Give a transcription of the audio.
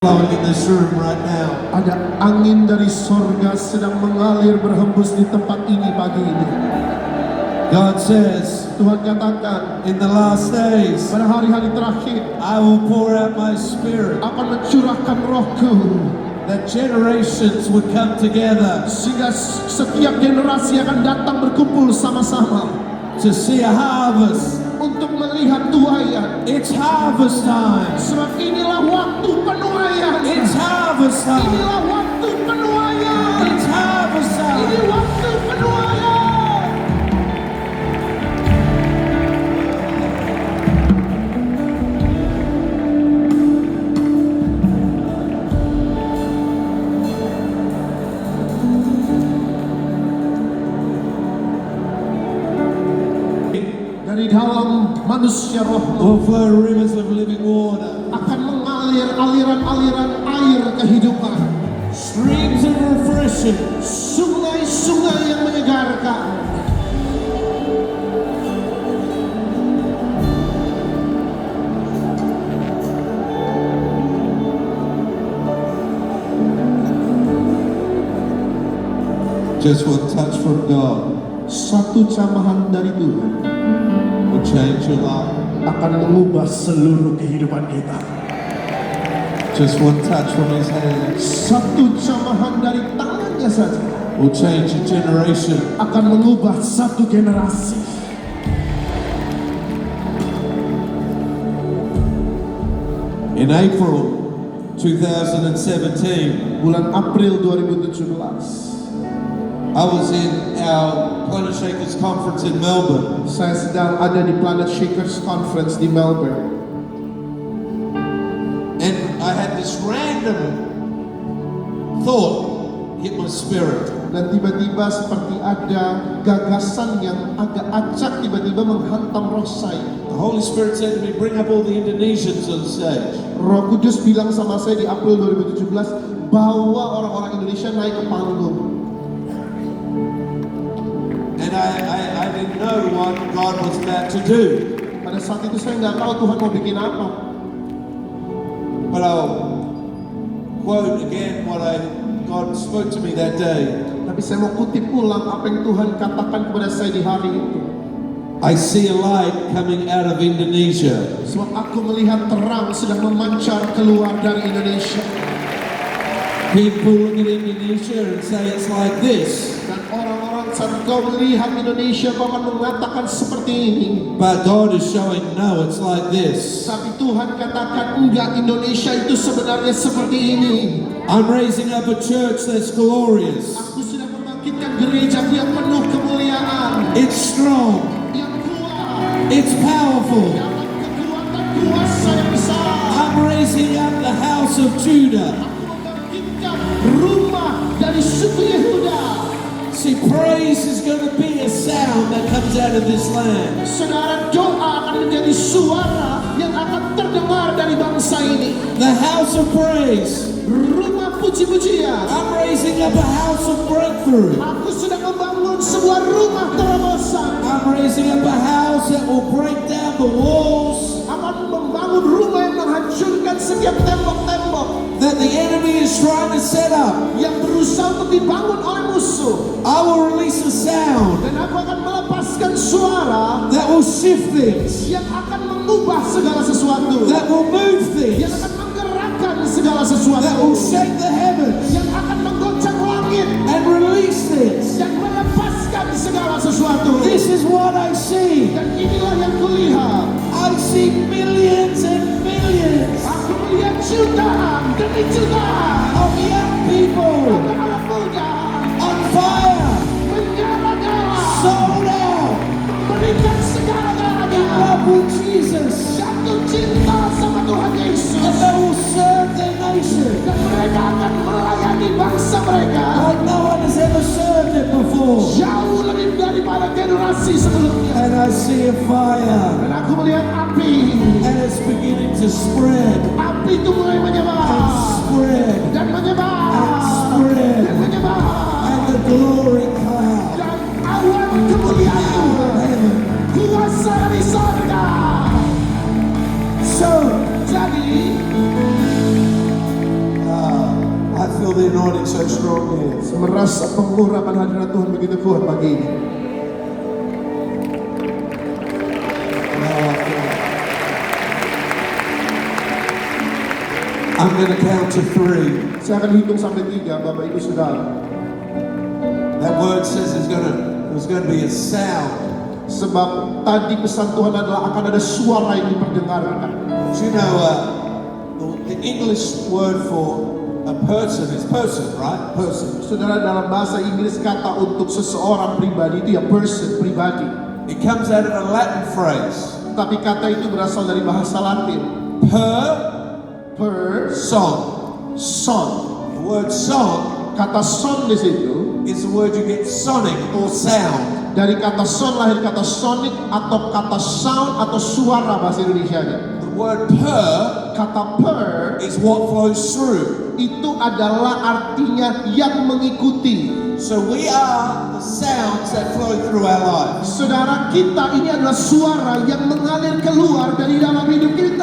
Flowing in this room right now. Ada angin dari sorga sedang mengalir berhembus di tempat ini pagi ini. God says, Tuhan katakan, in the last days, pada hari-hari terakhir, I will pour out my spirit, akan mencurahkan rohku, that generations would come together sehingga setiap generasi akan datang berkumpul sama-sama to see a harvest. untuk melihat tuaian. It's harvest time. Sebab inilah waktu penuaian. It's harvest time. Inilah waktu penuaian. It's harvest Ini time. waktu penuaian. Dari dalam manusia rohmu Will flow rivers of living water, akan mengalir aliran-aliran air kehidupan, streams of refreshing. sungai-sungai yang menyegarkan. Just one touch from God Satu camahan dari Tuhan will change your life. akan mengubah seluruh kehidupan kita. Just one touch from His hand Satu camahan dari tangannya saja will change a generation. akan mengubah satu generasi. In April 2017, Bulan April 2017, I was in our Planet Shakers conference in Melbourne. saya sedang ada di Planet Shakers Conference di Melbourne. And I had this random thought hit my spirit. Dan tiba-tiba seperti ada gagasan yang agak acak tiba-tiba menghantam roh saya. The Holy Spirit said to me, bring up all the Indonesians on stage. Roh Kudus bilang sama saya di April 2017, bawa orang-orang Indonesia naik ke panggung. And I didn't know what God was about to do. Pada saat itu saya nggak tahu Tuhan mau bikin apa. But I'll quote again what God spoke to me that day. Tapi saya mau kutip ulang apa yang Tuhan katakan kepada saya di hari itu. I see a light coming out of Indonesia. Sebab aku melihat terang sedang memancar keluar dari Indonesia. People look at Indonesia and say it's like this. Dan orang-orang saat kau melihat Indonesia kau akan mengatakan seperti ini. But God is showing, no, it's like this. Tapi Tuhan katakan enggak, Indonesia itu sebenarnya seperti ini. I'm raising up a church that's glorious. Aku sudah membangkitkan gereja yang penuh kemuliaan, It's strong. yang kuat, It's powerful. dalam kekuatan kuasa yang besar. I'm raising up the house of Judah. Aku membangkitkan rumah dari suku Yehuda. See, praise is going to be a sound that comes out of this land. Saudara, doa akan menjadi suara yang akan terdengar dari bangsa ini. The house of praise. Rumah puji-pujian. I'm raising up a house of breakthrough. Aku sedang membangun sebuah rumah terobosan. I'm raising up a house that will break down the walls Akan membangun rumah yang menghancurkan setiap tembok-tembok that the enemy is trying to set up. yang berusaha untuk dibangun oleh musuh. I will release a sound Dan aku akan melepaskan suara that will shift things, yang akan mengubah segala sesuatu, that will move yang things, akan menggerakkan segala that sesuatu, will shake the heavens yang akan menggoncang langit and release things. dan melepaskan segala sesuatu. This is what I see. Dan inilah yang kulihat. I see millions and millions Aku melihat jutaan demi jutaan of young people anak muda on fire, menyala-nyala, sold out, memberikan in segala-galanya, love with Jesus, jatuh cinta sama Tuhan Yesus. and they will serve their nation Dan mereka akan melayani bangsa mereka like no one has ever served it before. jauh lebih daripada generasi sebelumnya. And I see a fire, Dan aku melihat api. and it's beginning to spread Api itu mulai and menyebar spread dan menyebar and spread, dan menyebar. and the glory cloud Dan awan kemuliaan out of Tuhan, heaven. kuasa dari sorga. So Jadi the anointing so strong here. Merasa pengurapan hadirat Tuhan begitu kuat pagi ini. I'm going to count to 3. Saya akan hitung sampai 3, Bapak Ibu Saudara. That word says there's going to be a sound. Sebab tadi pesan Tuhan adalah akan ada suara yang diperdengarkan. Do you know the English word for a person is person, right? Person. Saudara, dalam bahasa Inggris kata untuk seseorang pribadi itu ya person, pribadi. It comes out of a Latin phrase. Tapi kata itu berasal dari bahasa Latin. Per Son. son. The word son Kata son di situ is the word you get sonic or sound. dari kata son lahir kata sonic atau kata sound atau suara bahasa Indonesianya. The word per Kata per is what flows through. itu adalah artinya yang mengikuti. So we are the sounds that flow through our lives. Saudara, kita ini adalah suara yang mengalir keluar dari dalam hidup kita.